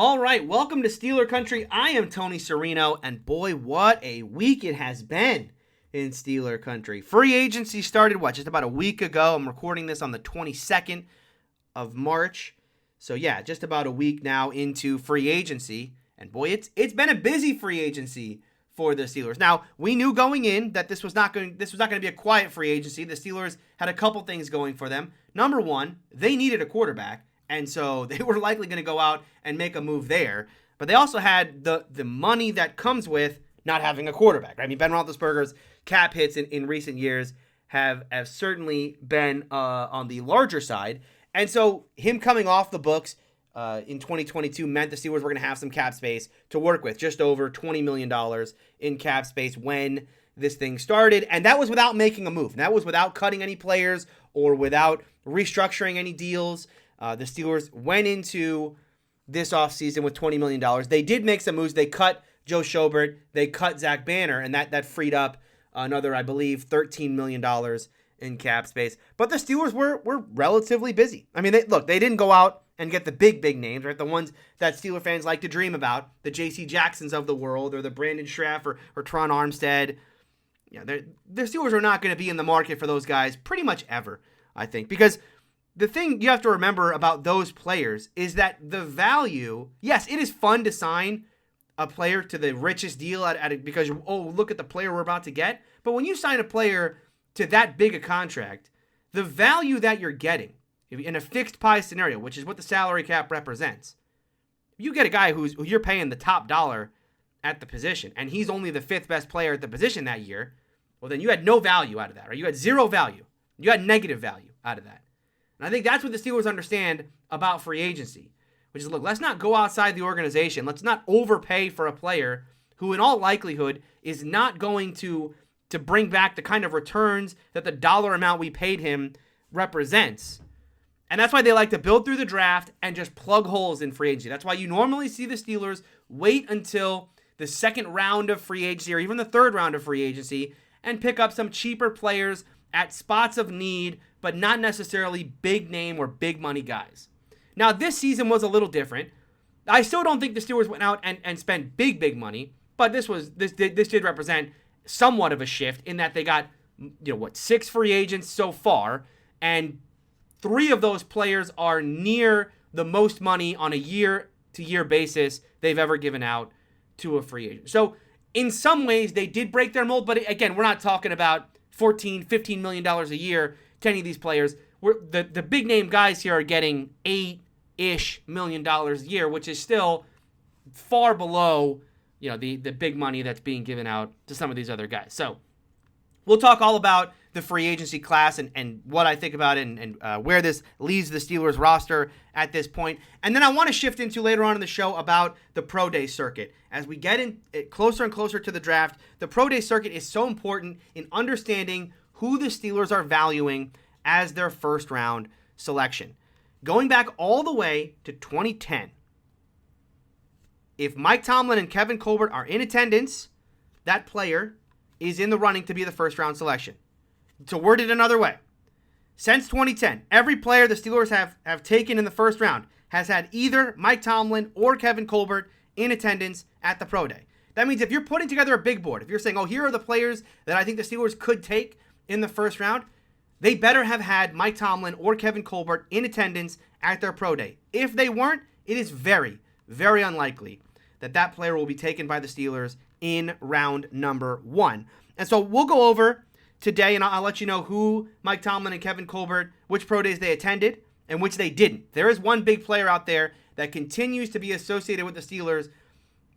All right, welcome to Steeler Country. I am Tony Serino, and boy, what a week it has been in Steeler Country. Free agency started, just about a week ago. I'm recording this on the 22nd of March. So yeah, just about a week now into free agency. And boy, it's been a busy free agency for the Steelers. Now, we knew going in that this was not going to be a quiet free agency. The Steelers had a couple things going for them. Number one, they needed a quarterback. And so they were likely going to go out and make a move there. But they also had the money that comes with not having a quarterback. Right? I mean, Ben Roethlisberger's cap hits in recent years have certainly been on the larger side. And so him coming off the books in 2022 meant the Steelers were going to have some cap space to work with, just over $20 million in cap space when this thing started. And that was without making a move. That was without cutting any players or without restructuring any deals. The Steelers went into this offseason with $20 million. They did make some moves. They cut Joe Schobert. They cut Zach Banner, and that freed up another, I believe, $13 million in cap space. But the Steelers were relatively busy. I mean, they didn't go out and get the big names, right? The ones that Steeler fans like to dream about, the J.C. Jacksons of the world, or the Brandon Schraff or Tron Armstead. Yeah, the Steelers are not going to be in the market for those guys pretty much ever, I think, because the thing you have to remember about those players is that the value, yes, it is fun to sign a player to the richest deal because, look at the player we're about to get. But when you sign a player to that big a contract, the value that you're getting in a fixed pie scenario, which is what the salary cap represents, you get a guy who you're paying the top dollar at the position, and he's only the fifth best player at the position that year, well, then you had no value out of that, right? You had zero value. You had negative value out of that. And I think that's what the Steelers understand about free agency, which is, look, let's not go outside the organization. Let's not overpay for a player who in all likelihood is not going to bring back the kind of returns that the dollar amount we paid him represents. And that's why they like to build through the draft and just plug holes in free agency. That's why you normally see the Steelers wait until the second round of free agency or even the third round of free agency and pick up some cheaper players at spots of need, but not necessarily big name or big money guys. Now, this season was a little different. I still don't think the Steelers went out and spent big money, but this did represent somewhat of a shift in that they got, 6 free agents so far, and 3 of those players are near the most money on a year-to-year basis they've ever given out to a free agent. So, in some ways, they did break their mold, but again, we're not talking about $14, $15 million a year to any of these players. The big name guys here are getting $8-ish million a year, which is still far below, the big money that's being given out to some of these other guys. So we'll talk all about the free agency class and what I think about it and where this leaves the Steelers roster at this point. And then I want to shift into later on in the show about the pro day circuit. As we get in closer and closer to the draft, the pro day circuit is so important in understanding who the Steelers are valuing as their first round selection. Going back all the way to 2010, if Mike Tomlin and Kevin Colbert are in attendance, that player is in the running to be the first round selection. To word it another way, since 2010, every player the Steelers have taken in the first round has had either Mike Tomlin or Kevin Colbert in attendance at the pro day. That means if you're putting together a big board, if you're saying, here are the players that I think the Steelers could take in the first round, they better have had Mike Tomlin or Kevin Colbert in attendance at their pro day. If they weren't, it is very, very unlikely that player will be taken by the Steelers in round number 1. And so we'll go over today, and I'll let you know who Mike Tomlin and Kevin Colbert, which pro days they attended and which they didn't. There is one big player out there that continues to be associated with the Steelers,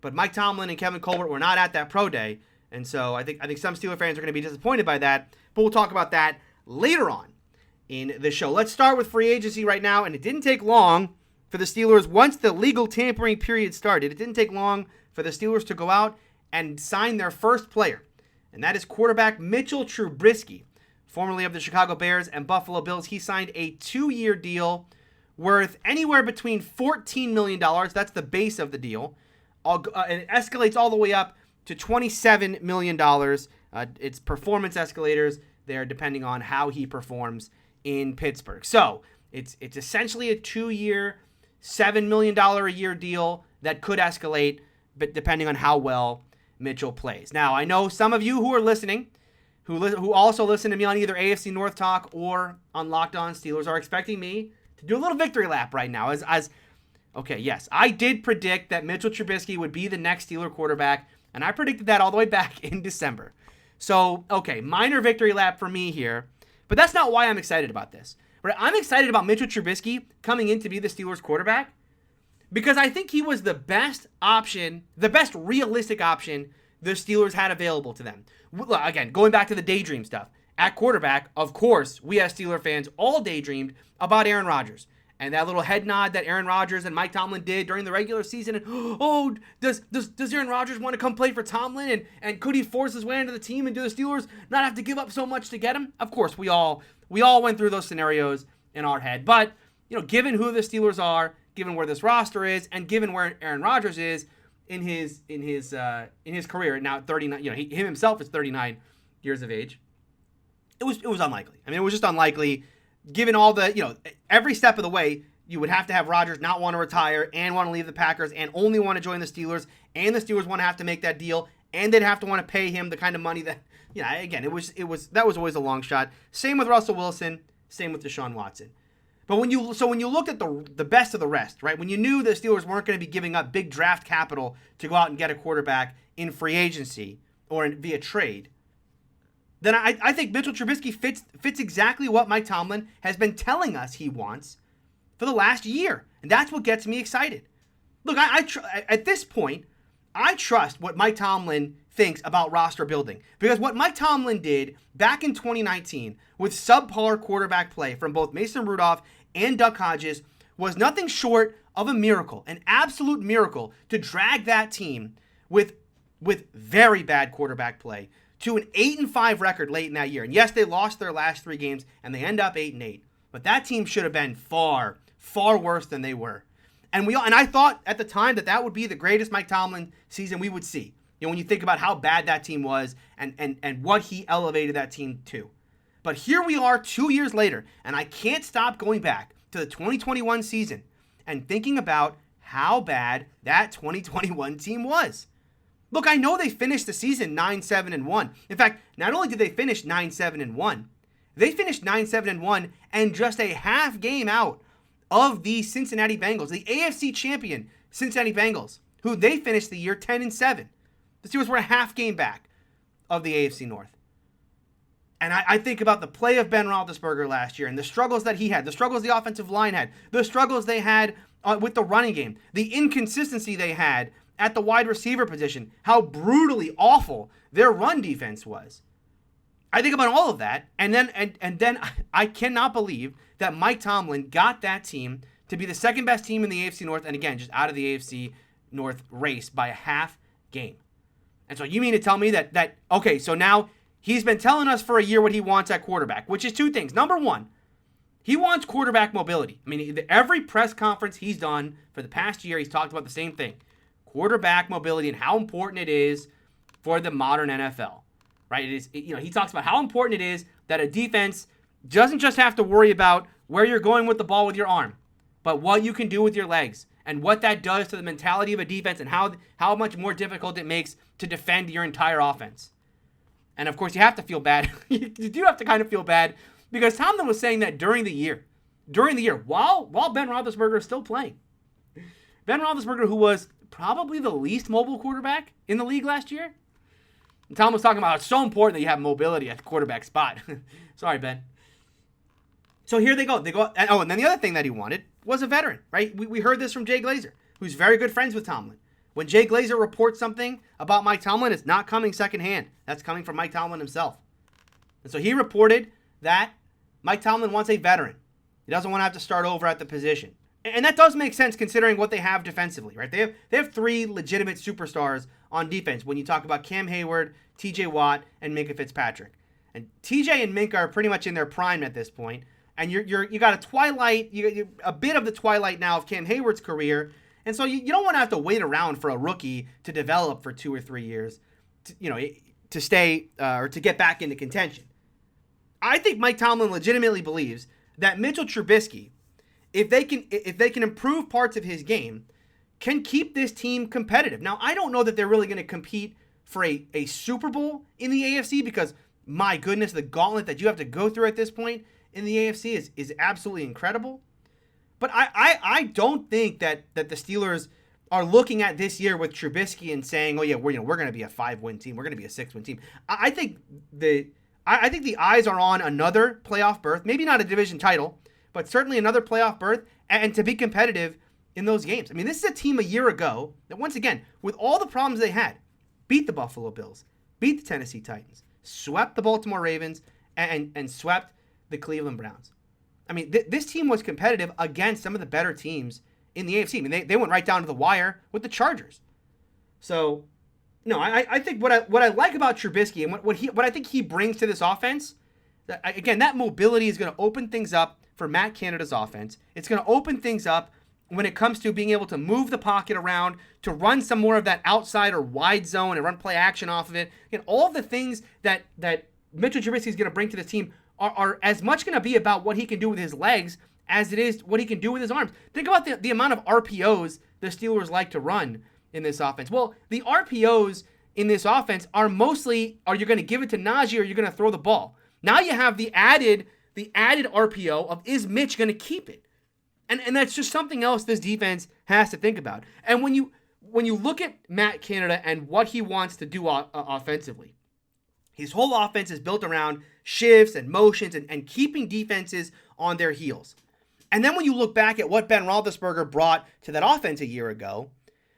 but Mike Tomlin and Kevin Colbert were not at that pro day. And so I think some Steeler fans are going to be disappointed by that, but we'll talk about that later on in the show. Let's start with free agency right now, and it didn't take long for the Steelers, once the legal tampering period started, it didn't take long for the Steelers to go out and sign their first player, and that is quarterback Mitchell Trubrisky, formerly of the Chicago Bears and Buffalo Bills. He signed a 2-year deal worth anywhere between $14 million. That's the base of the deal. And it escalates all the way up to $27 million. It's performance escalators there depending on how he performs in Pittsburgh. So it's essentially a 2-year, $7 million a year deal that could escalate, but depending on how well Mitchell plays. Now, I know some of you who are listening, who also listen to me on either AFC North Talk or on Locked On Steelers, are expecting me to do a little victory lap right now. Okay, yes, I did predict that Mitchell Trubisky would be the next Steeler quarterback, and I predicted that all the way back in December. So, okay, minor victory lap for me here, but that's not why I'm excited about this. Right? I'm excited about Mitchell Trubisky coming in to be the Steelers quarterback because I think he was the best option, the best realistic option the Steelers had available to them. Again, going back to the daydream stuff. At quarterback, of course, we as Steeler fans all daydreamed about Aaron Rodgers. And that little head nod that Aaron Rodgers and Mike Tomlin did during the regular season. And, oh, does Aaron Rodgers want to come play for Tomlin? And could he force his way into the team and do the Steelers not have to give up so much to get him? Of course, we all went through those scenarios in our head. But, given who the Steelers are, given where this roster is, and given where Aaron Rodgers is in his career, now at 39, him himself is 39 years of age, it was unlikely. I mean, it was just unlikely. Given all the, every step of the way, you would have to have Rodgers not want to retire and want to leave the Packers and only want to join the Steelers, and the Steelers want to have to make that deal, and they'd have to want to pay him the kind of money that, again, that was always a long shot. Same with Russell Wilson, same with Deshaun Watson. But when you looked at the best of the rest, right? When you knew the Steelers weren't going to be giving up big draft capital to go out and get a quarterback in free agency or via trade, then I think Mitchell Trubisky fits exactly what Mike Tomlin has been telling us he wants for the last year. And that's what gets me excited. Look, at this point, I trust what Mike Tomlin thinks about roster building. Because what Mike Tomlin did back in 2019 with subpar quarterback play from both Mason Rudolph and Duck Hodges was nothing short of a miracle, an absolute miracle, to drag that team with very bad quarterback play to an 8-5 record late in that year. And yes, they lost their last 3 games, and they end up 8-8. But that team should have been far, far worse than they were. And I thought at the time that would be the greatest Mike Tomlin season we would see. When you think about how bad that team was and what he elevated that team to. But here we are 2 years later, and I can't stop going back to the 2021 season and thinking about how bad that 2021 team was. Look, I know they finished the season 9-7-1. In fact, not only did they finish 9-7-1, they finished 9-7-1 and just a half game out of the Cincinnati Bengals, the AFC champion Cincinnati Bengals, who they finished the year 10-7. The Steelers were a half game back of the AFC North. And I think about the play of Ben Roethlisberger last year and the struggles that he had, the struggles the offensive line had, the struggles they had with the running game, the inconsistency they had at the wide receiver position, how brutally awful their run defense was. I think about all of that, and then I cannot believe that Mike Tomlin got that team to be the second best team in the AFC North, and again, just out of the AFC North race by a half game. And so you mean to tell me that okay, so now he's been telling us for a year what he wants at quarterback, which is 2 things. Number 1, he wants quarterback mobility. I mean, every press conference he's done for the past year, he's talked about the same thing. Quarterback mobility and how important it is for the modern NFL, right? He talks about how important it is that a defense doesn't just have to worry about where you're going with the ball with your arm, but what you can do with your legs and what that does to the mentality of a defense and how much more difficult it makes to defend your entire offense. And of course, you have to feel bad. You do have to kind of feel bad because Tomlin was saying that during the year, while Ben Roethlisberger is still playing. Ben Roethlisberger, who was probably the least mobile quarterback in the league last year. And Tom was talking about how it's so important that you have mobility at the quarterback spot. Sorry, Ben. So here they go. And then the other thing that he wanted was a veteran, right? We heard this from Jay Glazer, who's very good friends with Tomlin. When Jay Glazer reports something about Mike Tomlin, it's not coming secondhand. That's coming from Mike Tomlin himself. And so he reported that Mike Tomlin wants a veteran. He doesn't want to have to start over at the position. And that does make sense considering what they have defensively, right? They have 3 legitimate superstars on defense when you talk about Cam Hayward, TJ Watt, and Minkah Fitzpatrick. And TJ and Minkah are pretty much in their prime at this point. And you got a bit of the twilight now of Cam Hayward's career. And so you don't want to have to wait around for a rookie to develop for 2 or 3 years, to stay or to get back into contention. I think Mike Tomlin legitimately believes that Mitchell Trubisky, if they can improve parts of his game, can keep this team competitive. Now, I don't know that they're really going to compete for a Super Bowl in the AFC because, my goodness, the gauntlet that you have to go through at this point in the AFC is absolutely incredible. But I don't think that the Steelers are looking at this year with Trubisky and saying, oh yeah, we're going to be a 5-win team, we're going to be a 6-win team. I think the eyes are on another playoff berth, maybe not a division title, but certainly another playoff berth, and to be competitive in those games. I mean, this is a team a year ago that, once again, with all the problems they had, beat the Buffalo Bills, beat the Tennessee Titans, swept the Baltimore Ravens, and swept the Cleveland Browns. I mean, this team was competitive against some of the better teams in the AFC. I mean, they went right down to the wire with the Chargers. So, no, I think what I like about Trubisky and what I think he brings to this offense, again, that mobility is going to open things up for Matt Canada's offense. It's going to open things up when it comes to being able to move the pocket around, to run some more of that outside or wide zone and run play action off of it. Again, all of the things that Mitchell Trubisky is going to bring to this team are as much going to be about what he can do with his legs as it is what he can do with his arms. Think about the amount of RPOs the Steelers like to run in this offense. Well, the RPOs in this offense are mostly, are you going to give it to Najee or are you going to throw the ball? Now you have the added RPO of, is Mitch going to keep it? And that's just something else this defense has to think about. And when you look at Matt Canada and what he wants to do offensively, his whole offense is built around shifts and motions and keeping defenses on their heels. And then when you look back at what Ben Roethlisberger brought to that offense a year ago,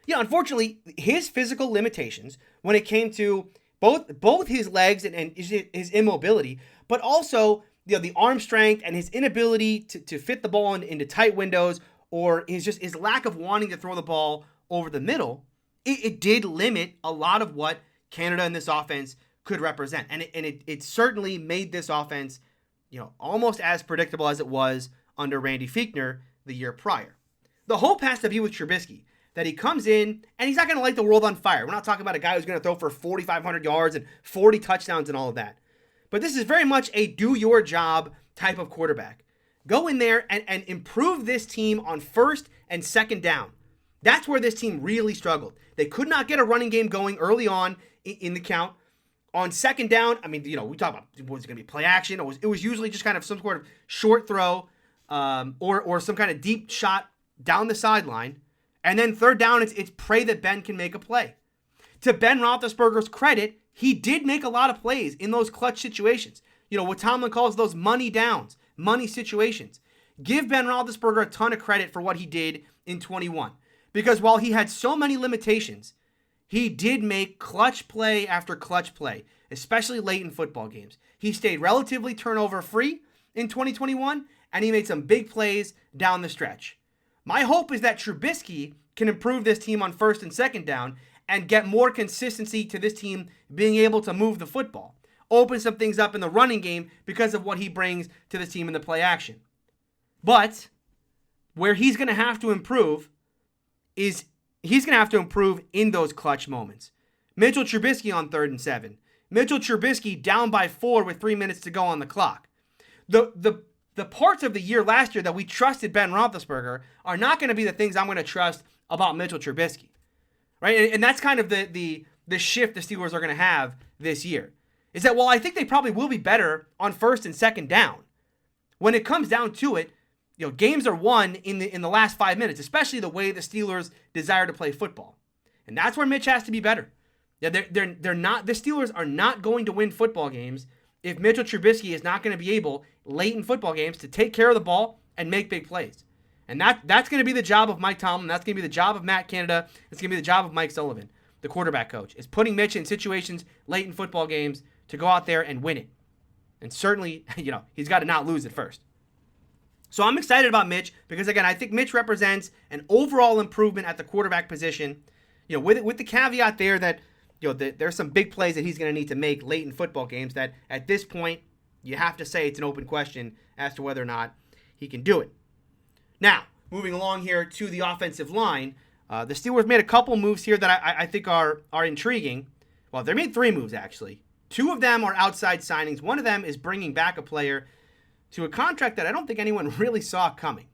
unfortunately, his physical limitations when it came to both his legs and his immobility, but also the arm strength and his inability to fit the ball into tight windows, or his lack of wanting to throw the ball over the middle, it did limit a lot of what Canada in this offense could represent. And it certainly made this offense, almost as predictable as it was under Randy Fichtner the year prior. The hope has to be with Trubisky, that he comes in and he's not going to light the world on fire. We're not talking about a guy who's going to throw for 4,500 yards and 40 touchdowns and all of that. But this is very much a do-your-job type of quarterback. Go in there and improve this team on first and second down. That's where this team really struggled. They could not get a running game going early on in the count. On second down, I mean, we talk about, was it going to be play action? It was usually just kind of some sort of short throw or some kind of deep shot down the sideline. And then third down, it's pray that Ben can make a play. To Ben Roethlisberger's credit, he did make a lot of plays in those clutch situations. What Tomlin calls those money downs, money situations. Give Ben Roethlisberger a ton of credit for what he did in 21. Because while he had so many limitations, he did make clutch play after clutch play, especially late in football games. He stayed relatively turnover-free in 2021, and he made some big plays down the stretch. My hope is that Trubisky can improve this team on first and second down and get more consistency to this team being able to move the football. Open some things up in the running game because of what he brings to this team in the play action. But where he's going to have to improve is he's going to have to improve in those clutch moments. Mitchell Trubisky on 3rd and 7. Mitchell Trubisky down by 4 with 3 minutes to go on the clock. The parts of the year last year that we trusted Ben Roethlisberger are not going to be the things I'm going to trust about Mitchell Trubisky, right? And that's kind of the shift the Steelers are going to have this year. Is that, well, I think they probably will be better on first and second down. When it comes down to it, games are won in the last 5 minutes, especially the way the Steelers desire to play football, and that's where Mitch has to be better. They're not. The Steelers are not going to win football games if Mitchell Trubisky is not going to be able, late in football games, to take care of the ball and make big plays. And that's going to be the job of Mike Tomlin. That's going to be the job of Matt Canada. It's going to be the job of Mike Sullivan, the quarterback coach, is putting Mitch in situations late in football games to go out there and win it. And certainly, he's got to not lose at first. So I'm excited about Mitch because, again, I think Mitch represents an overall improvement at the quarterback position, with the caveat there that, there's some big plays that he's going to need to make late in football games that at this point, you have to say it's an open question as to whether or not he can do it. Now, moving along here to the offensive line, the Steelers made a couple moves here that I think are intriguing. Well, they made 3 moves, actually. 2 of them are outside signings. One of them is bringing back a player to a contract that I don't think anyone really saw coming.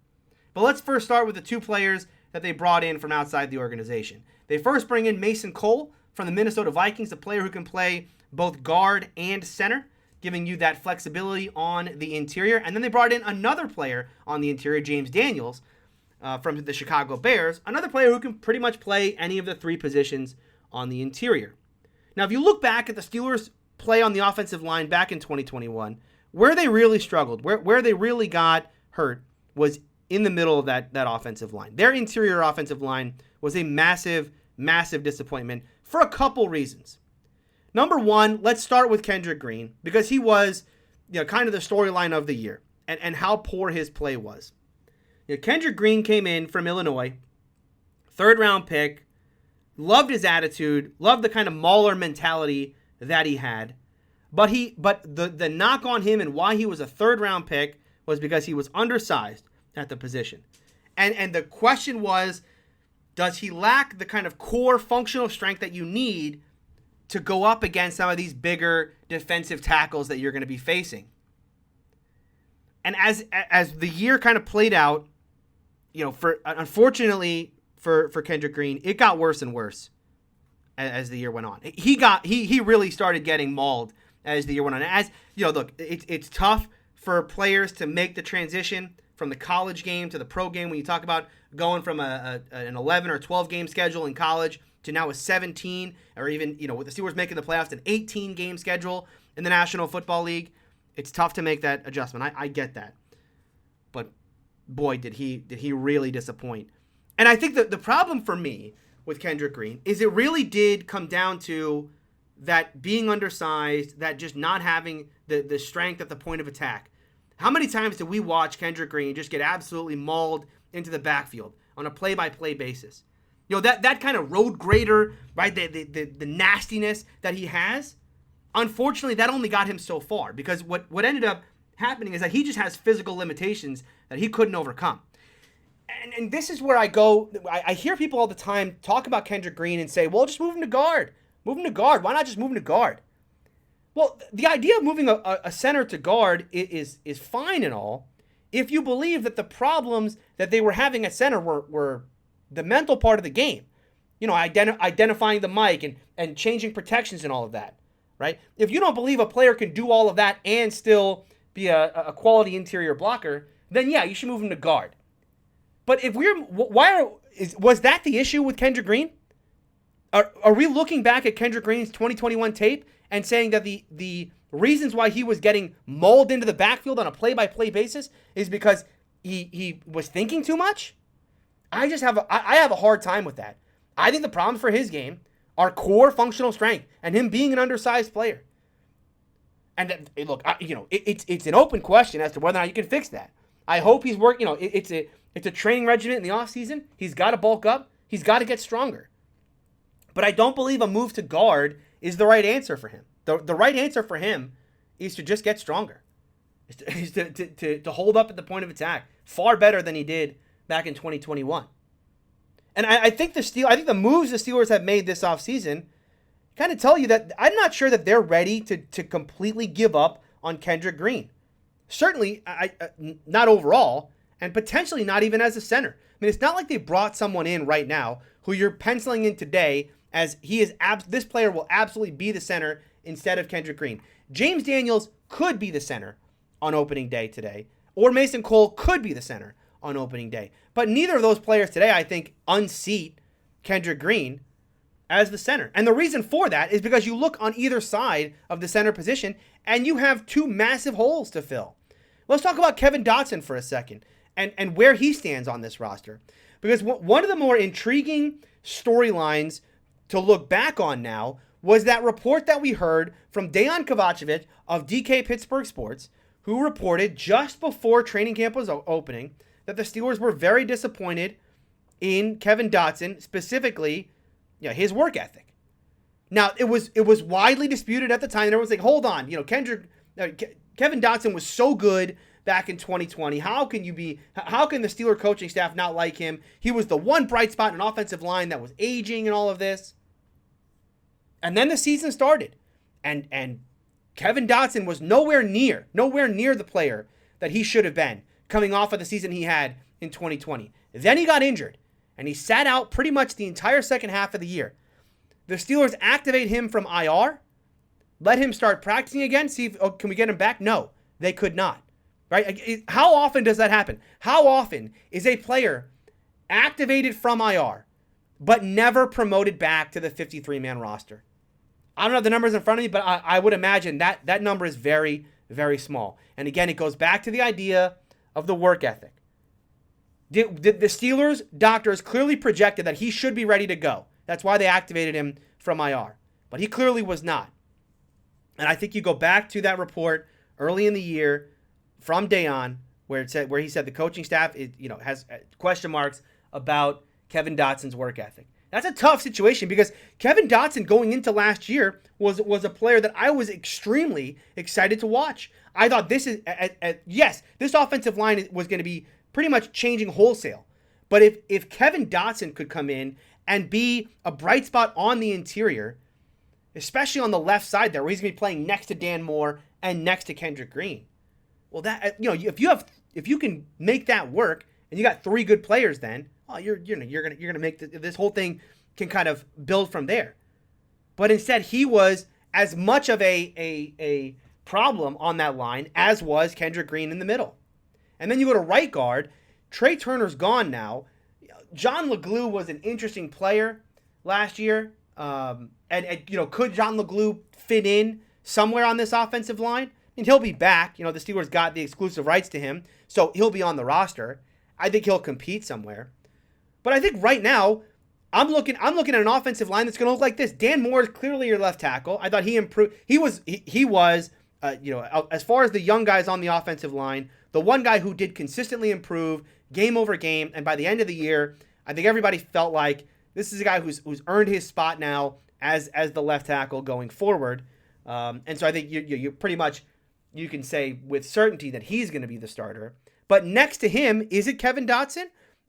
But let's first start with the 2 players that they brought in from outside the organization. They first bring in Mason Cole from the Minnesota Vikings, a player who can play both guard and center, giving you that flexibility on the interior. And then they brought in another player on the interior, James Daniels, from the Chicago Bears, another player who can pretty much play any of the three positions on the interior. Now, if you look back at the Steelers' play on the offensive line back in 2021, where they really struggled, where they really got hurt was in the middle of that offensive line. Their interior offensive line was a massive, massive disappointment for a couple reasons. Number one, let's start with Kendrick Green, because he was, kind of the storyline of the year and how poor his play was. Kendrick Green came in from Illinois, third-round pick, loved his attitude, loved the kind of mauler mentality that he had. But the knock on him and why he was a third-round pick was because he was undersized at the position. And the question was, does he lack the kind of core functional strength that you need to go up against some of these bigger defensive tackles that you're going to be facing? And as the year kind of played out, unfortunately for Kendrick Green, it got worse and worse as the year went on. He really started getting mauled as the year went on. Look, it's tough for players to make the transition from the college game to the pro game when you talk about going from an 11 or 12 game schedule in college to now a 17, or even, with the Steelers making the playoffs, an 18 game schedule in the National Football League. It's tough to make that adjustment. I get that. But boy, did he really disappoint. And I think that the problem for me with Kendrick Green is it really did come down to that being undersized, that just not having the strength at the point of attack. How many times did we watch Kendrick Green just get absolutely mauled into the backfield on a play-by-play basis? That kind of road grader, right? The nastiness that he has. Unfortunately, that only got him so far, because what ended up happening is that he just has physical limitations that he couldn't overcome. And this is where I go. I hear people all the time talk about Kendrick Green and say, well, just move him to guard. Move him to guard. Why not just move him to guard? Well, the idea of moving a center to guard is fine and all if you believe that the problems that they were having at center were the mental part of the game. Identifying the mic and changing protections and all of that, right? If you don't believe a player can do all of that and still be a quality interior blocker, then yeah, you should move him to guard. But was that the issue with Kendrick Green? Are we looking back at Kendrick Green's 2021 tape and saying that the reasons why he was getting mauled into the backfield on a play-by-play basis is because he was thinking too much? I have a hard time with that. I think the problems for his game are core functional strength and him being an undersized player. And look, it's an open question as to whether or not you can fix that. I hope he's working. It's a training regimen in the offseason. He's got to bulk up. He's got to get stronger. But I don't believe a move to guard is the right answer for him. The right answer for him is to just get stronger. Is to hold up at the point of attack far better than he did back in 2021. And I think the moves the Steelers have made this offseason kind of tell you that I'm not sure that they're ready to completely give up on Kendrick Green. Certainly, not overall, and potentially not even as a center. I mean, it's not like they brought someone in right now who you're penciling in today as this player will absolutely be the center instead of Kendrick Green. James Daniels could be the center on opening day today, or Mason Cole could be the center on opening day. But neither of those players today, I think, unseat Kendrick Green as the center. And the reason for that is because you look on either side of the center position and you have two massive holes to fill. Let's talk about Kevin Dotson for a second and where he stands on this roster. Because one of the more intriguing storylines to look back on now was that report that we heard from Dejan Kovacevic of DK Pittsburgh Sports, who reported just before training camp was opening that the Steelers were very disappointed in Kevin Dotson, specifically his work ethic. Now, it was widely disputed at the time. Everyone's like, hold on, Kevin Dotson was so good back in 2020. How can the Steeler coaching staff not like him? He was the one bright spot in an offensive line that was aging and all of this. And then the season started, and Kevin Dotson was nowhere near the player that he should have been coming off of the season he had in 2020. Then he got injured, and he sat out pretty much the entire second half of the year. The Steelers activate him from IR, let him start practicing again, see if, can we get him back? No, they could not. Right? How often does that happen? How often is a player activated from IR, but never promoted back to the 53-man roster? I don't have the numbers in front of me, but I would imagine that number is very, very small. And again, it goes back to the idea of the work ethic. The Steelers doctors clearly projected that he should be ready to go. That's why they activated him from IR. But he clearly was not. And I think you go back to that report early in the year from Dayon, where he said the coaching staff has question marks about Kevin Dotson's work ethic. That's a tough situation because Kevin Dotson going into last year was a player that I was extremely excited to watch. I thought this offensive line was going to be pretty much changing wholesale. But if Kevin Dotson could come in and be a bright spot on the interior, especially on the left side there, where he's going to be playing next to Dan Moore and next to Kendrick Green, well, that if you can make that work and you got three good players, then you're gonna make this whole thing can kind of build from there. But instead, he was as much of a problem on that line as was Kendrick Green in the middle. And then you go to right guard. Trey Turner's gone now. John LeGlue was an interesting player last year. And could John LeGlue fit in somewhere on this offensive line? And he'll be back. The Steelers got the exclusive rights to him, so he'll be on the roster. I think he'll compete somewhere. But I think right now, I'm looking at an offensive line that's going to look like this. Dan Moore is clearly your left tackle. I thought he improved. He was as far as the young guys on the offensive line, the one guy who did consistently improve game over game. And by the end of the year, I think everybody felt like this is a guy who's earned his spot now as the left tackle going forward. And so I think you pretty much, you can say with certainty that he's going to be the starter. But next to him, is it Kevin Dotson?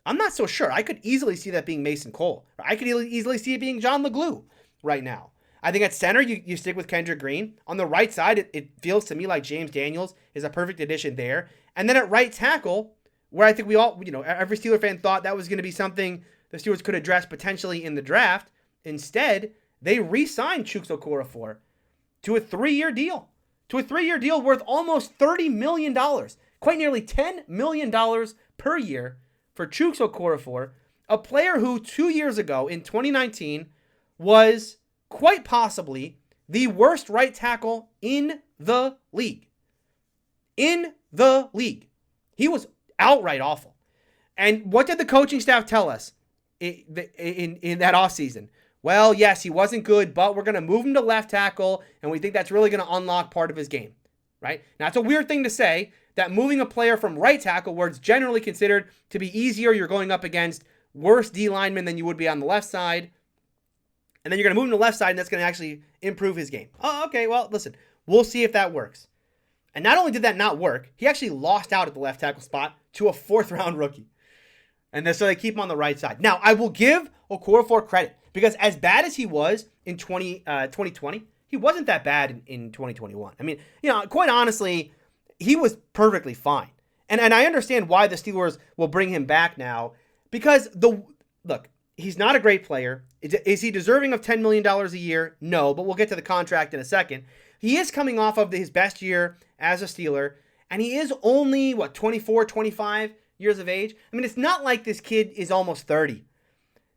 I'm not so sure. I could easily see that being Mason Cole. I could easily see it being John LeGlue right now. I think at center, you stick with Kendrick Green. On the right side, it feels to me like James Daniels is a perfect addition there. And then at right tackle, where I think we all, every Steeler fan thought that was going to be something the Steelers could address potentially in the draft. Instead, they re-signed Chuks Okorafor to a 3-year deal. Worth almost $30 million. Quite nearly $10 million per year for Chuks Okorafor, a player who 2 years ago in 2019 was quite possibly the worst right tackle in the league. He was outright awful. And what did the coaching staff tell us in that offseason? Well, yes, he wasn't good, but we're going to move him to left tackle, and we think that's really going to unlock part of his game, right? Now, it's a weird thing to say, that moving a player from right tackle, where it's generally considered to be easier, you're going up against worse D linemen than you would be on the left side, and then you're going to move him to the left side, and that's going to actually improve his game. Oh, okay, well, listen, we'll see if that works. And not only did that not work, he actually lost out at the left tackle spot to a 4th-round rookie. And so they keep him on the right side. Now, I will give Okorafor credit, because as bad as he was in 2020, he wasn't that bad in 2021. I mean, quite honestly, he was perfectly fine. And I understand why the Steelers will bring him back now, because he's not a great player. Is he deserving of $10 million a year? No, but we'll get to the contract in a second. He is coming off of his best year as a Steeler, and he is only, 24, 25 years of age? I mean, it's not like this kid is almost 30.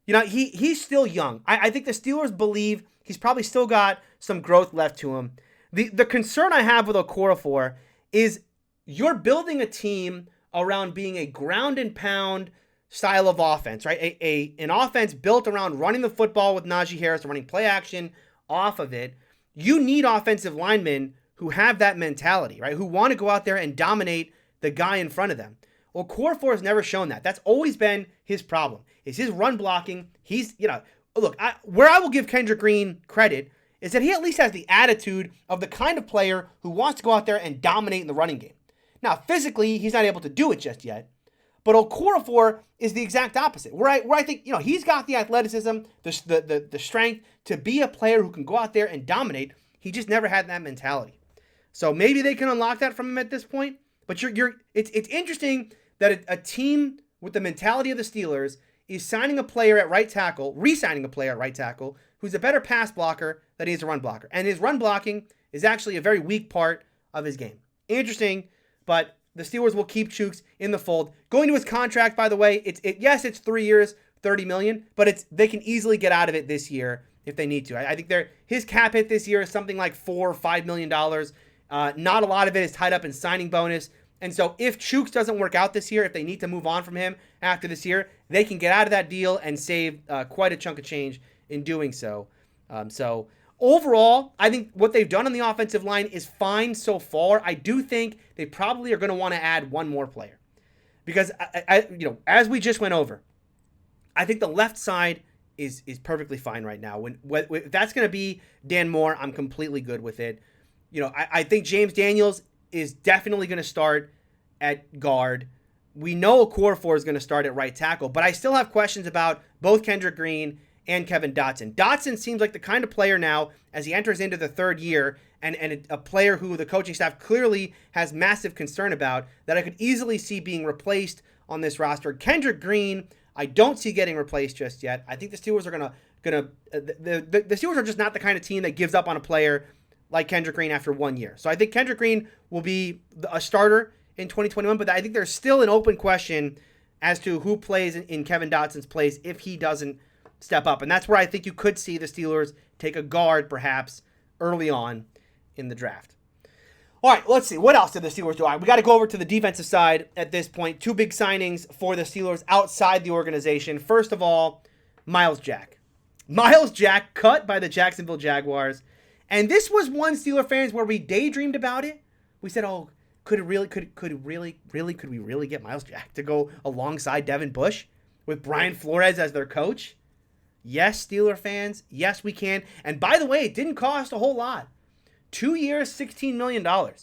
He's still young. I think the Steelers believe he's probably still got some growth left to him. The concern I have with Okorafor is you're building a team around being a ground and pound style of offense, right? An offense built around running the football with Najee Harris, running play action off of it. You need offensive linemen who have that mentality, right? Who want to go out there and dominate the guy in front of them. Well, Okorafor has never shown that. That's always been his problem. Is his run blocking. He's, where I will give Kendrick Green credit is that he at least has the attitude of the kind of player who wants to go out there and dominate in the running game. Now, physically, he's not able to do it just yet. But Okorafor is the exact opposite. Where I think, he's got the athleticism, the strength to be a player who can go out there and dominate. He just never had that mentality. So maybe they can unlock that from him at this point. But it's interesting that a team with the mentality of the Steelers is signing a player at right tackle, re-signing a player at right tackle, who's a better pass blocker than he is a run blocker. And his run blocking is actually a very weak part of his game. Interesting, but the Steelers will keep Chooks in the fold. Going to his contract, by the way, yes, it's 3 years, $30 million, but they can easily get out of it this year if they need to. I think his cap hit this year is something like $4 or $5 million. Not a lot of it is tied up in signing bonus. And so if Chooks doesn't work out this year, if they need to move on from him after this year, they can get out of that deal and save quite a chunk of change in doing so. So overall, I think what they've done on the offensive line is fine so far. I do think they probably are going to want to add one more player because, as we just went over, I think the left side is perfectly fine right now. If that's going to be Dan Moore, I'm completely good with it. I think James Daniels is definitely going to start at guard. We know Okorafor is going to start at right tackle, but I still have questions about both Kendrick Green and Kevin Dotson. Dotson seems like the kind of player now, as he enters into the third year, and a player who the coaching staff clearly has massive concern about, that I could easily see being replaced on this roster. Kendrick Green, I don't see getting replaced just yet. I think the Steelers are the Steelers are just not the kind of team that gives up on a player like Kendrick Green after 1 year. So I think Kendrick Green will be a starter in 2021, but I think there's still an open question as to who plays in Kevin Dotson's place if he doesn't step up. And that's where I think you could see the Steelers take a guard perhaps early on in the draft. All right, let's see. What else did the Steelers do? We got to go over to the defensive side at this point. Two big signings for the Steelers outside the organization. First of all, Myles Jack. Myles Jack cut by the Jacksonville Jaguars. And this was one, Steeler fans, where we daydreamed about it. We said, oh, could we really get Myles Jack to go alongside Devin Bush with Brian Flores as their coach? Yes, Steeler fans. Yes, we can. And by the way, it didn't cost a whole lot. 2 years, $16 million. $8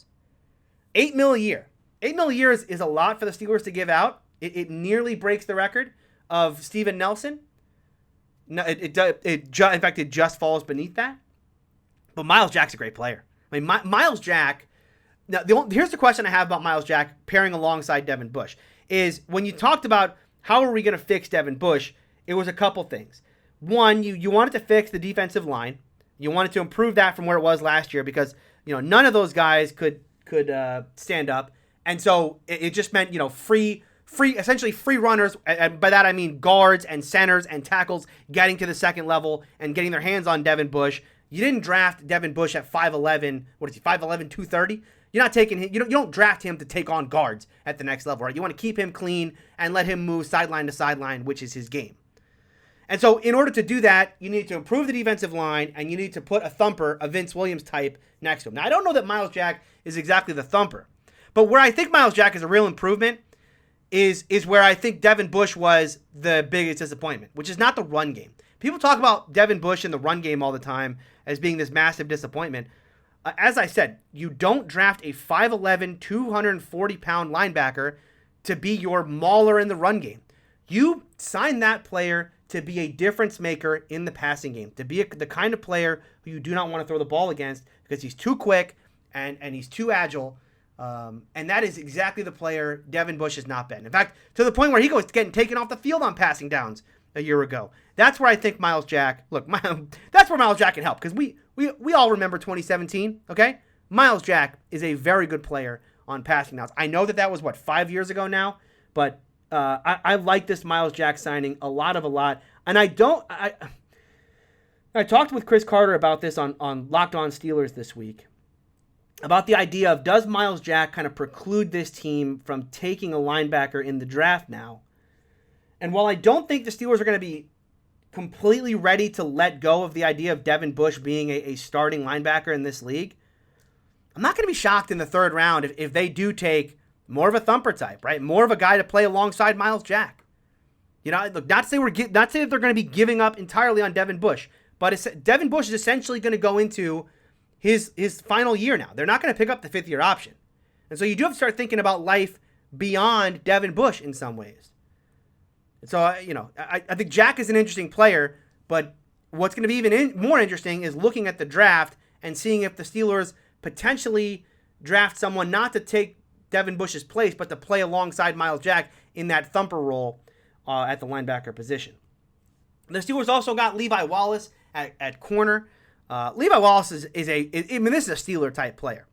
million a year. $8 million a year is a lot for the Steelers to give out. It nearly breaks the record of Steven Nelson. No, in fact, it just falls beneath that. But Myles Jack's a great player. I mean, Myles Jack. Now, here's the question I have about Myles Jack pairing alongside Devin Bush is when you talked about how are we going to fix Devin Bush, it was a couple things. One, you wanted to fix the defensive line. You wanted to improve that from where it was last year because none of those guys could stand up, and so it just meant essentially free runners, and by that I mean guards and centers and tackles getting to the second level and getting their hands on Devin Bush. You didn't draft Devin Bush at 5'11". What is he? 5'11", 230. You're not taking him. You don't draft him to take on guards at the next level, right? You want to keep him clean and let him move sideline to sideline, which is his game. And so in order to do that, you need to improve the defensive line, and you need to put a thumper, a Vince Williams type, next to him. Now, I don't know that Myles Jack is exactly the thumper, but where I think Myles Jack is a real improvement is where I think Devin Bush was the biggest disappointment, which is not the run game. People talk about Devin Bush in the run game all the time as being this massive disappointment. As I said, you don't draft a 5'11", 240-pound linebacker to be your mauler in the run game. You sign that player to be a difference maker in the passing game, to be the kind of player who you do not want to throw the ball against because he's too quick and he's too agile. And that is exactly the player Devin Bush has not been. In fact, to the point where he goes getting taken off the field on passing downs a year ago. That's where I think Myles Jack, that's where Myles Jack can help because we all remember 2017, okay? Myles Jack is a very good player on passing downs. I know that was, 5 years ago now, but I like this Myles Jack signing a lot. And I talked with Chris Carter about this on Locked On Steelers this week, about the idea of does Myles Jack kind of preclude this team from taking a linebacker in the draft now? And while I don't think the Steelers are going to be completely ready to let go of the idea of Devin Bush being a starting linebacker in this league, I'm not going to be shocked in the third round if they do take more of a thumper type, right? More of a guy to play alongside Myles Jack. Look, not to say that they're going to be giving up entirely on Devin Bush, but Devin Bush is essentially going to go into his final year now. They're not going to pick up the fifth-year option. And so you do have to start thinking about life beyond Devin Bush in some ways. And so, I think Jack is an interesting player, but what's going to be even more interesting is looking at the draft and seeing if the Steelers potentially draft someone not to take Devin Bush's place, but to play alongside Myles Jack in that thumper role at the linebacker position. The Steelers also got Levi Wallace at corner. Levi Wallace is this is a Steeler type player.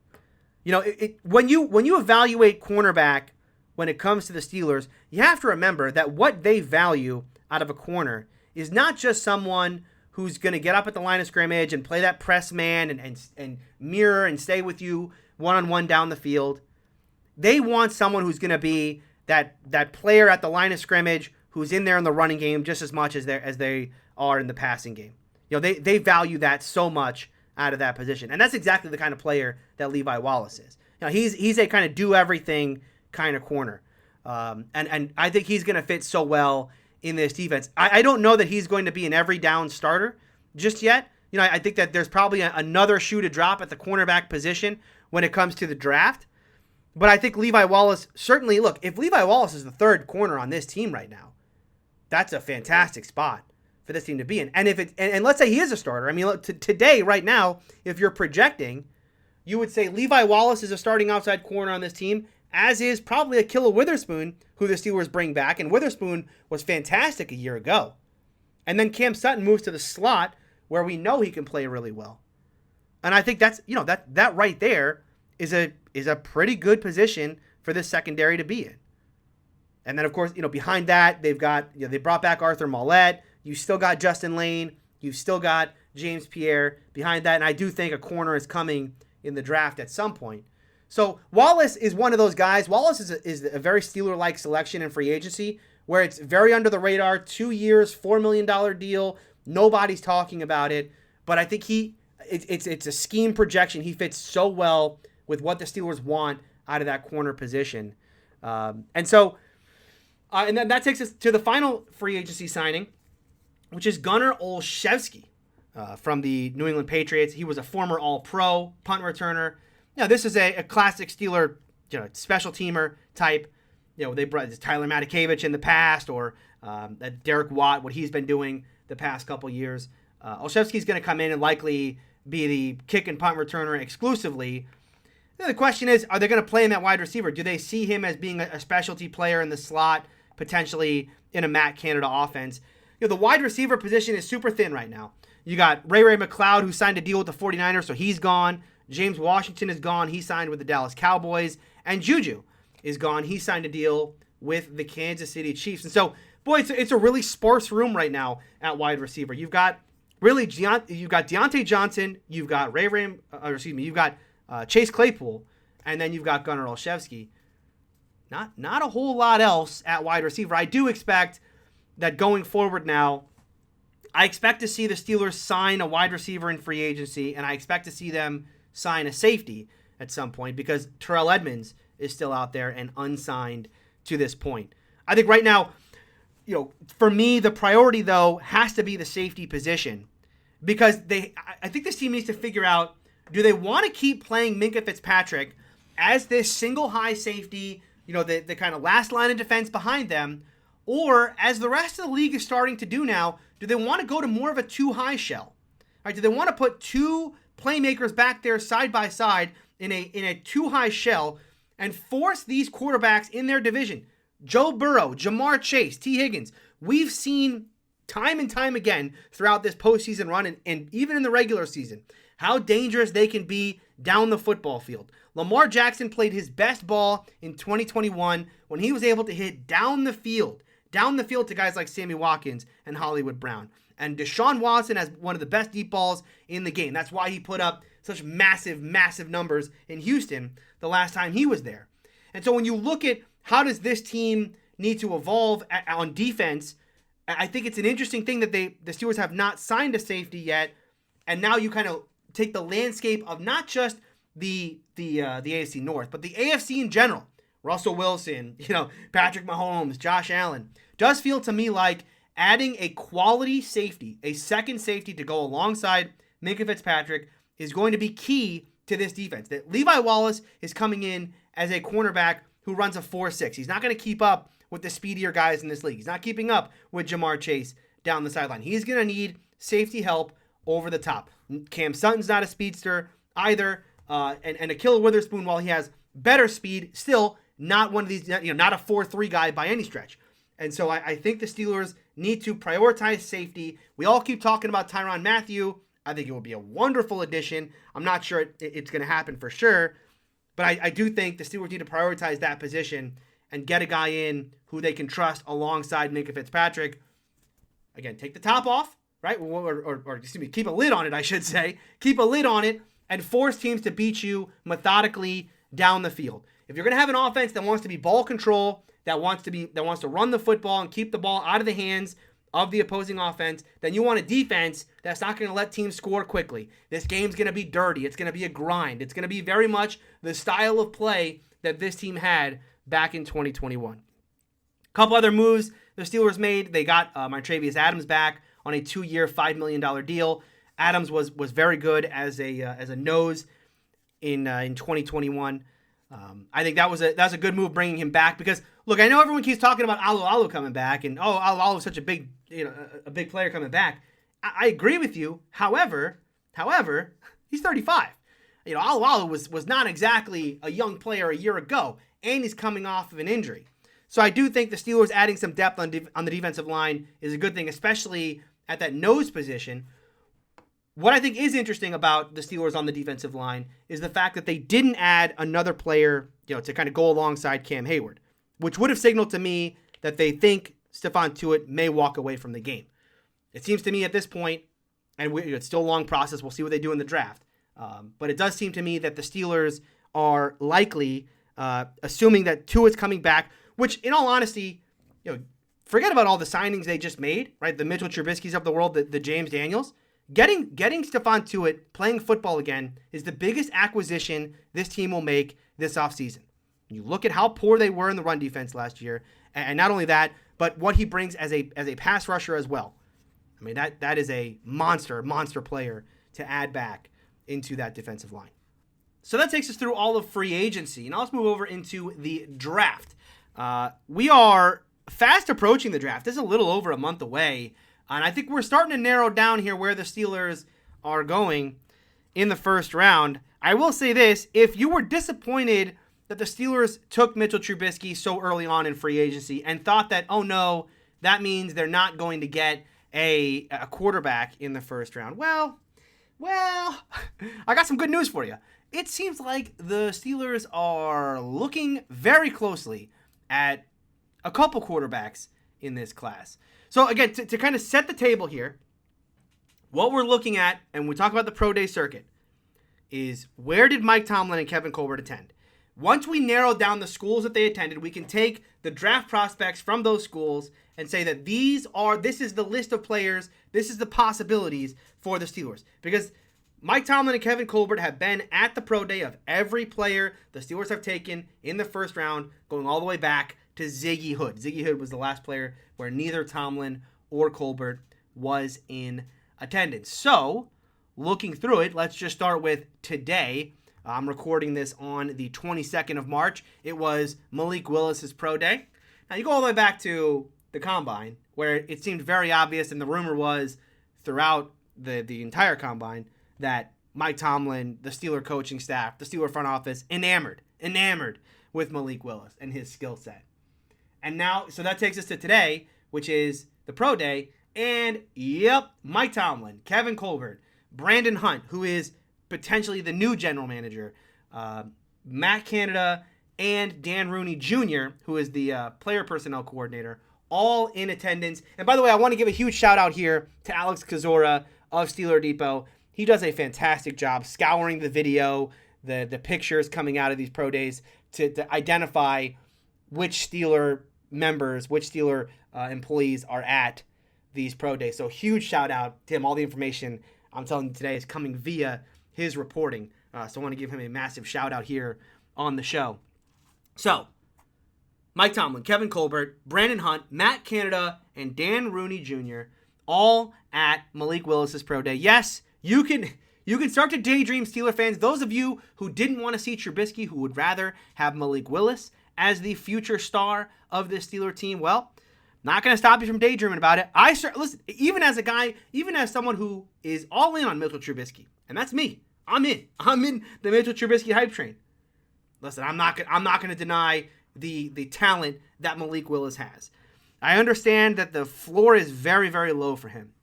When you evaluate cornerback when it comes to the Steelers, you have to remember that what they value out of a corner is not just someone who's going to get up at the line of scrimmage and play that press man and mirror and stay with you one-on-one down the field. They want someone who's going to be that player at the line of scrimmage who's in there in the running game just as much as they are in the passing game. They value that so much out of that position. And that's exactly the kind of player that Levi Wallace is. He's a kind of do-everything kind of corner. And I think he's going to fit so well in this defense. I don't know that he's going to be an every down starter just yet. I think that there's probably another shoe to drop at the cornerback position when it comes to the draft. But I think Levi Wallace, certainly, look, if Levi Wallace is the third corner on this team right now, that's a fantastic spot for this team to be in. And and let's say he is a starter. I mean, look, today, right now, if you're projecting, you would say Levi Wallace is a starting outside corner on this team, as is probably Ahkello Witherspoon, who the Steelers bring back. And Witherspoon was fantastic a year ago. And then Cam Sutton moves to the slot, where we know he can play really well. And I think that's, that right there is a pretty good position for this secondary to be in. And then, of course, behind that, they've got, they brought back Arthur Mollett. You still got Justin Lane. You've still got James Pierre behind that. And I do think a corner is coming in the draft at some point. So Wallace is one of those guys. Wallace is a very Steeler-like selection in free agency where it's very under the radar, 2 years, $4 million deal. Nobody's talking about it. But I think it's a scheme projection. He fits so well with what the Steelers want out of that corner position. And then that takes us to the final free agency signing, which is Gunnar Olszewski from the New England Patriots. He was a former All-Pro punt returner. This is a classic Steeler special teamer type. They brought Tyler Matakevich in the past, or Derek Watt, what he's been doing the past couple years. Olszewski's going to come in and likely be the kick and punt returner exclusively. The question is, are they going to play him at wide receiver? Do they see him as being a specialty player in the slot, potentially in a Matt Canada offense? The wide receiver position is super thin right now. You got Ray McLeod, who signed a deal with the 49ers, so he's gone. James Washington is gone. He signed with the Dallas Cowboys. And Juju is gone. He signed a deal with the Kansas City Chiefs. And so, boy, it's a really sparse room right now at wide receiver. You've got Deontay Johnson. You've got you've got Chase Claypool, and then you've got Gunnar Olszewski. Not a whole lot else at wide receiver. I do expect that going forward now, I expect to see the Steelers sign a wide receiver in free agency, and I expect to see them sign a safety at some point because Terrell Edmunds is still out there and unsigned to this point. I think right now, for me, the priority, though, has to be the safety position because I think this team needs to figure out, do they want to keep playing Minkah Fitzpatrick as this single high safety, the kind of last line of defense behind them, or as the rest of the league is starting to do now, do they want to go to more of a two high shell? Right? Do they want to put two playmakers back there side by side in a two high shell and force these quarterbacks in their division? Joe Burrow, Jamar Chase, T. Higgins. We've seen time and time again throughout this postseason run and even in the regular season how dangerous they can be down the football field. Lamar Jackson played his best ball in 2021 when he was able to hit down the field to guys like Sammy Watkins and Hollywood Brown. And Deshaun Watson has one of the best deep balls in the game. That's why he put up such massive, massive numbers in Houston the last time he was there. And so when you look at how does this team need to evolve on defense, I think it's an interesting thing that the Steelers have not signed a safety yet. And now you kind of take the landscape of not just the AFC North, but the AFC in general. Russell Wilson, Patrick Mahomes, Josh Allen. Does feel to me like adding a quality safety, a second safety to go alongside Minkah Fitzpatrick is going to be key to this defense. That Levi Wallace is coming in as a cornerback who runs a 4.6. He's not going to keep up with the speedier guys in this league. He's not keeping up with Jamar Chase down the sideline. He's going to need safety help over the top. Cam Sutton's not a speedster either. And Ahkello Witherspoon, while he has better speed, still not one of these, not a 4.3 guy by any stretch. And so I think the Steelers need to prioritize safety. We all keep talking about Tyrann Mathieu. I think it would be a wonderful addition. I'm not sure it's going to happen for sure, but I do think the Steelers need to prioritize that position and get a guy in who they can trust alongside Minkah Fitzpatrick. Again, take the top off, right? Or excuse me, keep a lid on it, I should say. Keep a lid on it and force teams to beat you methodically down the field. If you're going to have an offense that wants to be ball control, that wants to run the football and keep the ball out of the hands of the opposing offense, then you want a defense that's not going to let teams score quickly. This game's going to be dirty. It's going to be a grind. It's going to be very much the style of play that this team had back in 2021. A couple other moves the Steelers made. They got Montravius Adams back on a 2-year, $5 million deal. Adams was very good as a nose in 2021. I think that was a good move bringing him back because look, I know everyone keeps talking about Alu coming back and Alu is such a big player coming back. I agree with you. However, he's 35. Alu was not exactly a young player a year ago, and he's coming off of an injury. So I do think the Steelers adding some depth on the defensive line is a good thing, especially at that nose position. What I think is interesting about the Steelers on the defensive line is the fact that they didn't add another player, to kind of go alongside Cam Hayward, which would have signaled to me that they think Stephon Tuitt may walk away from the game. It seems to me at this point, and it's still a long process, we'll see what they do in the draft, but it does seem to me that the Steelers are likely, assuming that Tuitt's coming back, which in all honesty, forget about all the signings they just made, right? The Mitchell Trubiskys of the world, the James Daniels. Getting Stephon Tuitt playing football again is the biggest acquisition this team will make this offseason. You look at how poor they were in the run defense last year, and not only that, but what he brings as a pass rusher as well. I mean, that is a monster player to add back into that defensive line. So that takes us through all of free agency. Now let's move over into the draft. We are fast approaching the draft. This is a little over a month away. And I think we're starting to narrow down here where the Steelers are going in the first round. I will say this, if you were disappointed that the Steelers took Mitchell Trubisky so early on in free agency and thought that, oh no, that means they're not going to get a quarterback in the first round. Well, I got some good news for you. It seems like the Steelers are looking very closely at a couple quarterbacks in this class. So again, to kind of set the table here, what we're looking at, and we talk about the pro day circuit, is where did Mike Tomlin and Kevin Colbert attend? Once we narrow down the schools that they attended, we can take the draft prospects from those schools and say that this is the list of players, this is the possibilities for the Steelers. Because Mike Tomlin and Kevin Colbert have been at the pro day of every player the Steelers have taken in the first round, going all the way back to Ziggy Hood. Ziggy Hood was the last player where neither Tomlin or Colbert was in attendance. So, looking through it, let's just start with today. I'm recording this on the 22nd of March. It was Malik Willis's pro day. Now, you go all the way back to the Combine, where it seemed very obvious, and the rumor was throughout the entire Combine that Mike Tomlin, the Steeler coaching staff, the Steeler front office, enamored with Malik Willis and his skill set. And now, so that takes us to today, which is the pro day. And yep, Mike Tomlin, Kevin Colbert, Brandon Hunt, who is potentially the new general manager, Matt Canada, and Dan Rooney Jr., who is the player personnel coordinator, all in attendance. And by the way, I want to give a huge shout out here to Alex Kozora of Steeler Depot. He does a fantastic job scouring the video, the pictures coming out of these pro days to identify which Steeler members, which Steeler employees are at these pro days. So huge shout out to him. All the information I'm telling you today is coming via his reporting. So I want to give him a massive shout out here on the show. So Mike Tomlin, Kevin Colbert, Brandon Hunt, Matt Canada, and Dan Rooney Jr. all at Malik Willis's pro day. Yes, you can start to daydream, Steeler fans. Those of you who didn't want to see Trubisky, who would rather have Malik Willis as the future star of this Steeler team, well, not going to stop you from daydreaming about it. Listen, even as someone who is all in on Mitchell Trubisky, and that's me. I'm in the Mitchell Trubisky hype train. Listen, I'm not going to deny the talent that Malik Willis has. I understand that the floor is very, very low for him,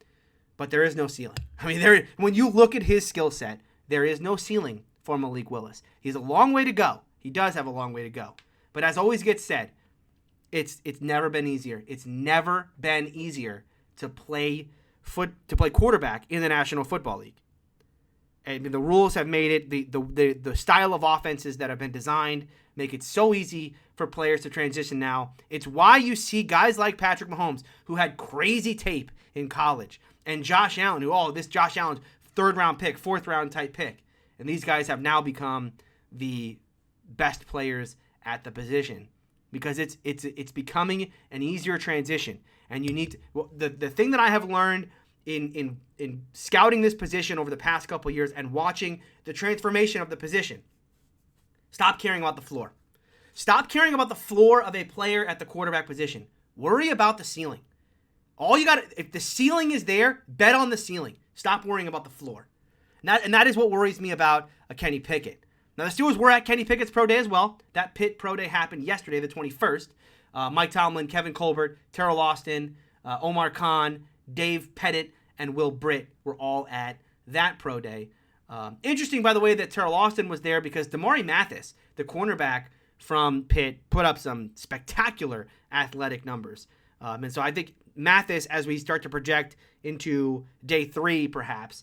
but there is no ceiling. I mean, when you look at his skill set, there is no ceiling for Malik Willis. He's a long way to go. He does have a long way to go. But as always gets said, it's never been easier. It's never been easier to play quarterback in the National Football League. I mean, the rules have made it, the style of offenses that have been designed make it so easy for players to transition now. It's why you see guys like Patrick Mahomes, who had crazy tape in college, and Josh Allen, this Josh Allen's third-round pick, fourth-round type pick. And these guys have now become the best players at the position because it's becoming an easier transition. And you need to, the thing that I have learned in scouting this position over the past couple of years and watching the transformation of the position, stop caring about the floor. Stop caring about the floor of a player at the quarterback position. Worry about the ceiling. If the ceiling is there, bet on the ceiling. Stop worrying about the floor. And that is what worries me about a Kenny Pickett. Now, the Steelers were at Kenny Pickett's pro day as well. That Pitt pro day happened yesterday, the 21st. Mike Tomlin, Kevin Colbert, Terrell Austin, Omar Khan, Dave Pettit, and Will Britt were all at that pro day. Interesting, by the way, that Terrell Austin was there because Damari Mathis, the cornerback from Pitt, put up some spectacular athletic numbers. And so I think Mathis, as we start to project into day 3, perhaps,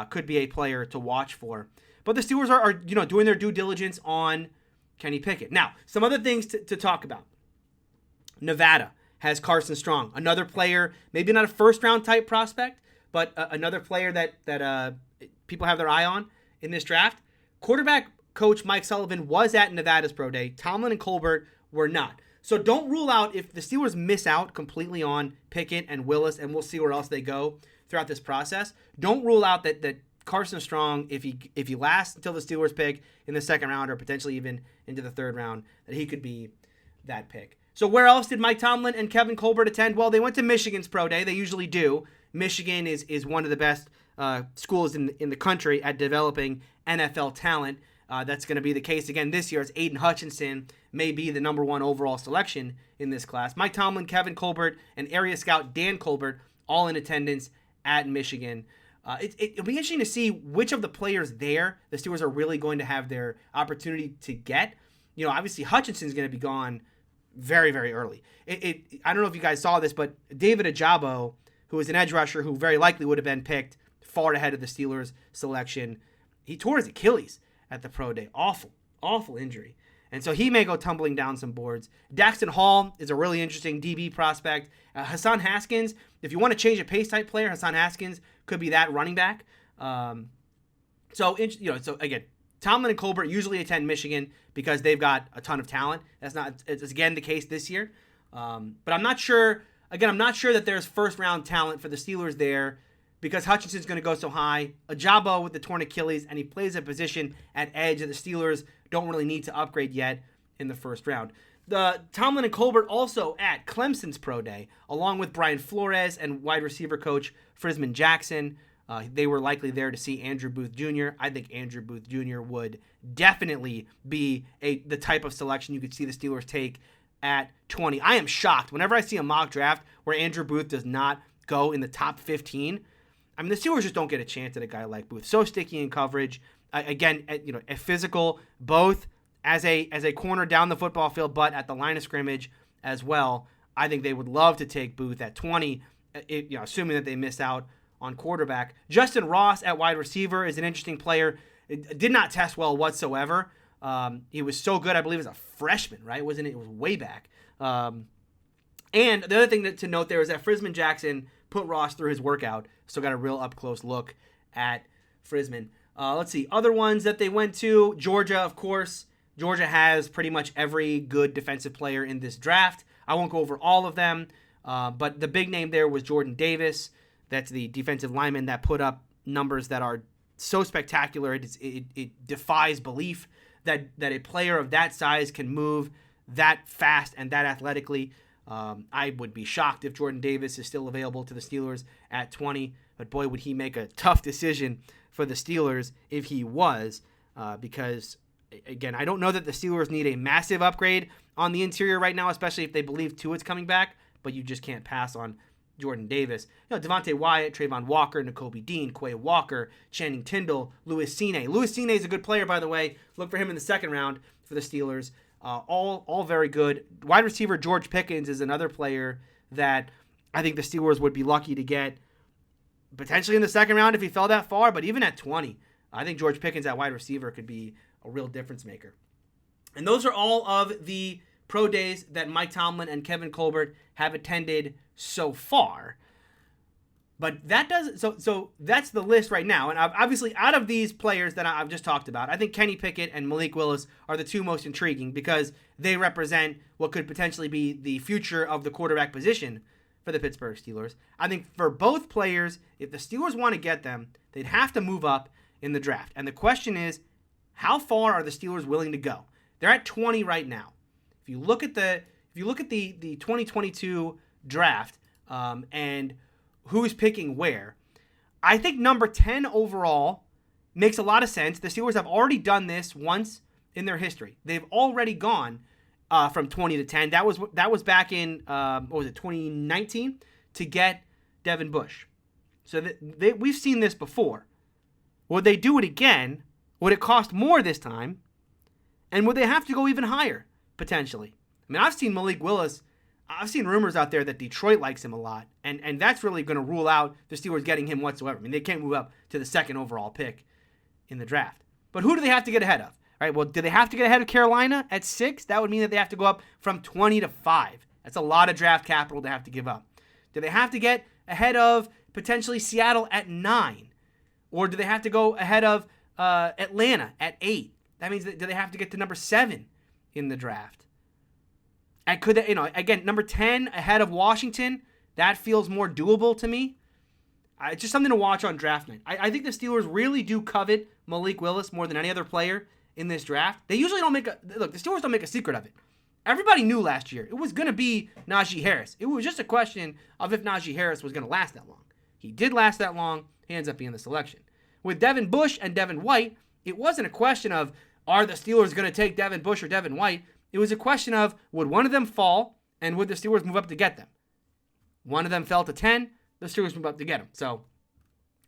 could be a player to watch for. But the Steelers are doing their due diligence on Kenny Pickett. Now, some other things to talk about. Nevada has Carson Strong, another player, maybe not a first-round type prospect, but another player that people have their eye on in this draft. Quarterback coach Mike Sullivan was at Nevada's pro day. Tomlin and Colbert were not. So don't rule out if the Steelers miss out completely on Pickett and Willis, and we'll see where else they go throughout this process. Don't rule out that Carson Strong, if he lasts until the Steelers pick in the second round or potentially even into the third round, that he could be that pick. So where else did Mike Tomlin and Kevin Colbert attend? Well, they went to Michigan's pro day. They usually do. Michigan is one of the best schools in the country at developing NFL talent. That's going to be the case again this year as Aiden Hutchinson may be the number 1 overall selection in this class. Mike Tomlin, Kevin Colbert, and area scout Dan Colbert all in attendance at Michigan. It'll be interesting to see which of the players there the Steelers are really going to have their opportunity to get. Obviously Hutchinson's going to be gone very, very early. I don't know if you guys saw this, but David Ajabo, who is an edge rusher who very likely would have been picked far ahead of the Steelers selection, he tore his Achilles at the pro day. Awful injury. And so he may go tumbling down some boards. Daxton Hall is a really interesting DB prospect. Hassan Haskins, if you want to change a pace type player, Hassan Haskins could be that running back. So again, Tomlin and Colbert usually attend Michigan because they've got a ton of talent. It's again the case this year. But I'm not sure that there's first round talent for the Steelers there because Hutchinson's going to go so high. Ajabo with the torn Achilles, and he plays a position at edge that the Steelers don't really need to upgrade yet in the first round. The Tomlin and Colbert also at Clemson's pro day, along with Brian Flores and wide receiver coach Frisman Jackson. They were likely there to see Andrew Booth Jr. I think Andrew Booth Jr. would definitely be the type of selection you could see the Steelers take at 20. I am shocked whenever I see a mock draft where Andrew Booth does not go in the top 15. I mean, the Steelers just don't get a chance at a guy like Booth. So sticky in coverage. Again, a physical, both as a corner down the football field, but at the line of scrimmage as well. I think they would love to take Booth at 20, assuming that they miss out on quarterback. Justin Ross at wide receiver is an interesting player. It did not test well whatsoever. He was so good, I believe, as a freshman, right? Wasn't it? It was way back. And the other thing to note there is that Frisman Jackson put Ross through his workout, so got a real up-close look at Frisman. Let's see. Other ones that they went to, Georgia, of course. Georgia has pretty much every good defensive player in this draft. I won't go over all of them, but the big name there was Jordan Davis. That's the defensive lineman that put up numbers that are so spectacular. It defies belief that a player of that size can move that fast and that athletically. I would be shocked if Jordan Davis is still available to the Steelers at 20, but boy, would he make a tough decision for the Steelers if he was, because, again, I don't know that the Steelers need a massive upgrade on the interior right now, especially if they believe Tua's coming back, but you just can't pass on Jordan Davis. Devontae Wyatt, Trayvon Walker, Nakobe Dean, Quay Walker, Channing Tindall, Louis Cine. Louis Cine is a good player, by the way. Look for him in the second round for the Steelers. All very good. Wide receiver George Pickens is another player that I think the Steelers would be lucky to get potentially in the second round if he fell that far, but even at 20, I think George Pickens at wide receiver could be a real difference maker. And those are all of the pro days that Mike Tomlin and Kevin Colbert have attended so far. But that does so that's the list right now. And obviously, out of these players that I've just talked about, I think Kenny Pickett and Malik Willis are the two most intriguing because they represent what could potentially be the future of the quarterback position for the Pittsburgh Steelers. I think for both players, if the Steelers want to get them, they'd have to move up in the draft. And the question is, how far are the Steelers willing to go? They're at 20 right now. If you look at the 2022 draft and who's picking where, I think number 10 overall makes a lot of sense. The Steelers have already done this once in their history. They've already gone from 20 to 10. That was back in 2019 to get Devin Bush. So we've seen this before. Would they do it again? Would it cost more this time? And would they have to go even higher, potentially? I mean, I've seen Malik Willis. I've seen rumors out there that Detroit likes him a lot, and that's really going to rule out the Steelers getting him whatsoever. I mean, they can't move up to the second overall pick in the draft. But who do they have to get ahead of? All right, well, do they have to get ahead of Carolina at 6? That would mean that they have to go up from 20 to 5. That's a lot of draft capital to have to give up. Do they have to get ahead of potentially Seattle at 9? Or do they have to go ahead of Atlanta at 8? That means that do they have to get to number 7 in the draft? And could they, again, number 10 ahead of Washington, that feels more doable to me. It's just something to watch on draft night. I think the Steelers really do covet Malik Willis more than any other player in this draft. They usually don't the Steelers don't make a secret of it. Everybody knew last year it was going to be Najee Harris. It was just a question of if Najee Harris was going to last that long. He did last that long. He ends up being the selection. With Devin Bush and Devin White, it wasn't a question of, are the Steelers going to take Devin Bush or Devin White? It was a question of, would one of them fall, and would the Steelers move up to get them? One of them fell to 10, the Steelers move up to get them. So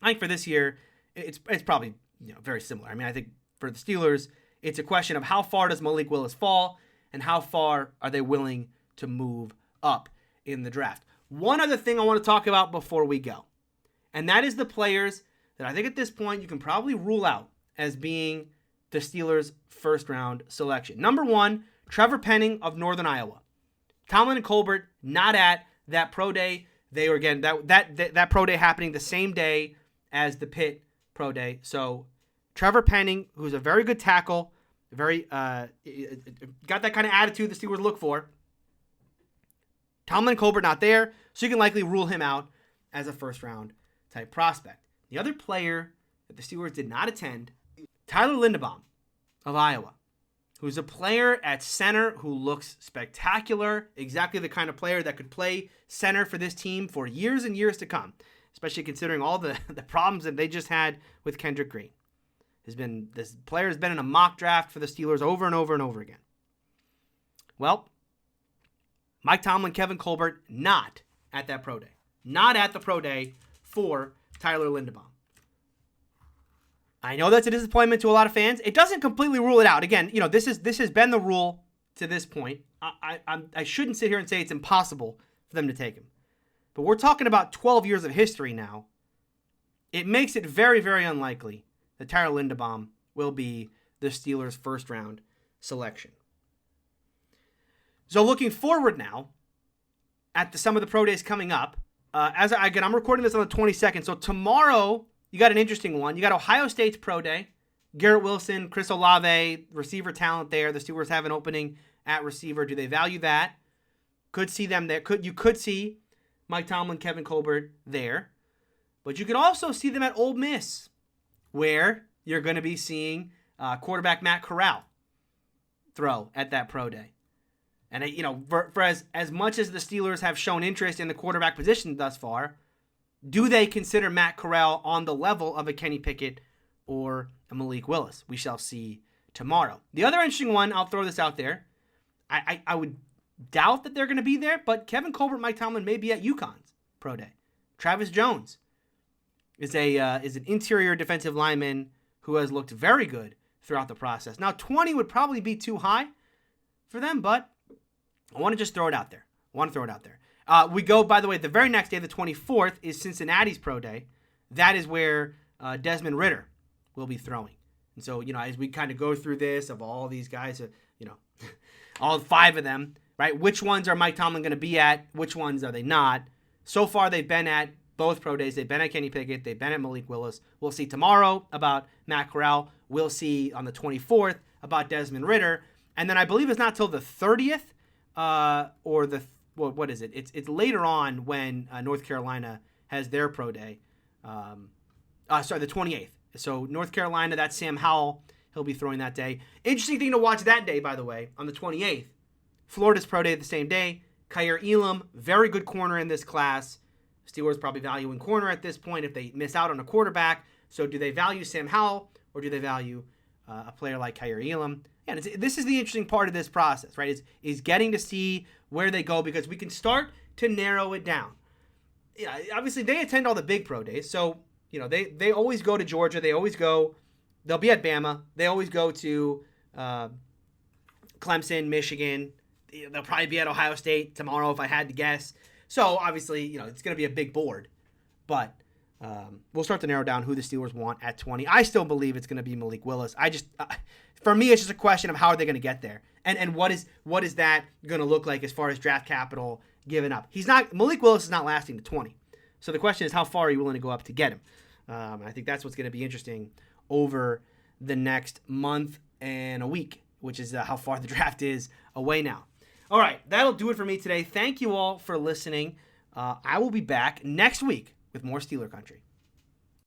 I think for this year, it's probably very similar. I mean, I think for the Steelers, it's a question of how far does Malik Willis fall, and how far are they willing to move up in the draft. One other thing I want to talk about before we go, and that is the players that I think at this point you can probably rule out as being the Steelers' first-round selection. Number 1, Trevor Penning of Northern Iowa. Tomlin and Colbert not at that pro day. They were, again, that pro day happening the same day as the Pitt pro day. So Trevor Penning, who's a very good tackle, very got that kind of attitude the Steelers look for. Tomlin and Colbert not there, so you can likely rule him out as a first-round type prospect. The other player that the Steelers did not attend, Tyler Lindebaum of Iowa, who's a player at center who looks spectacular, exactly the kind of player that could play center for this team for years and years to come, especially considering all the problems that they just had with Kendrick Green. This player has been in a mock draft for the Steelers over and over and over again. Well, Mike Tomlin, Kevin Colbert, not at that pro day. Not at the pro day for Tyler Lindebaum. I know that's a disappointment to a lot of fans. It doesn't completely rule it out. Again, this has been the rule to this point. I shouldn't sit here and say it's impossible for them to take him. But we're talking about 12 years of history now. It makes it very, very unlikely that Tyler Lindebaum will be the Steelers' first-round selection. So looking forward now at some of the pro days coming up, I'm recording this on the 22nd, so tomorrow you got an interesting one. You got Ohio State's pro day. Garrett Wilson, Chris Olave, receiver talent there. The Steelers have an opening at receiver. Do they value that? Could see them there. You could see Mike Tomlin, Kevin Colbert there. But you could also see them at Ole Miss, where you're going to be seeing quarterback Matt Corral throw at that pro day. And, for as much as the Steelers have shown interest in the quarterback position thus far, do they consider Matt Corral on the level of a Kenny Pickett or a Malik Willis? We shall see tomorrow. The other interesting one, I'll throw this out there. I would doubt that they're going to be there, but Kevin Colbert, Mike Tomlin may be at UConn's pro day. Travis Jones is an interior defensive lineman who has looked very good throughout the process. Now, 20 would probably be too high for them, but I want to just throw it out there. We go, by the way, the very next day, the 24th, is Cincinnati's pro day. That is where Desmond Ridder will be throwing. And so, as we kind of go through this of all these guys, all 5 of them, right? Which ones are Mike Tomlin going to be at? Which ones are they not? So far, they've been at both pro days. They've been at Kenny Pickett. They've been at Malik Willis. We'll see tomorrow about Matt Corral. We'll see on the 24th about Desmond Ridder. And then I believe it's not till the 30th what is it? It's later on when North Carolina has their pro day. The 28th. So North Carolina, that's Sam Howell. He'll be throwing that day. Interesting thing to watch that day, by the way, on the 28th. Florida's pro day the same day. Kaiir Elam, very good corner in this class. Steelers probably valuing corner at this point if they miss out on a quarterback. So do they value Sam Howell or do they value a player like Kaiir Elam? And this is the interesting part of this process, right? Is getting to see where they go because we can start to narrow it down. Yeah, obviously they attend all the big pro days, so they always go to Georgia. They'll be at Bama. They always go to Clemson, Michigan. They'll probably be at Ohio State tomorrow if I had to guess. So obviously, it's going to be a big board, but we'll start to narrow down who the Steelers want at 20. I still believe it's going to be Malik Willis. For me, it's just a question of how are they going to get there, and what is that going to look like as far as draft capital given up. Malik Willis is not lasting to 20, so the question is how far are you willing to go up to get him. I think that's what's going to be interesting over the next month and a week, which is how far the draft is away now. All right, that'll do it for me today. Thank you all for listening. I will be back next week with more Steeler Country.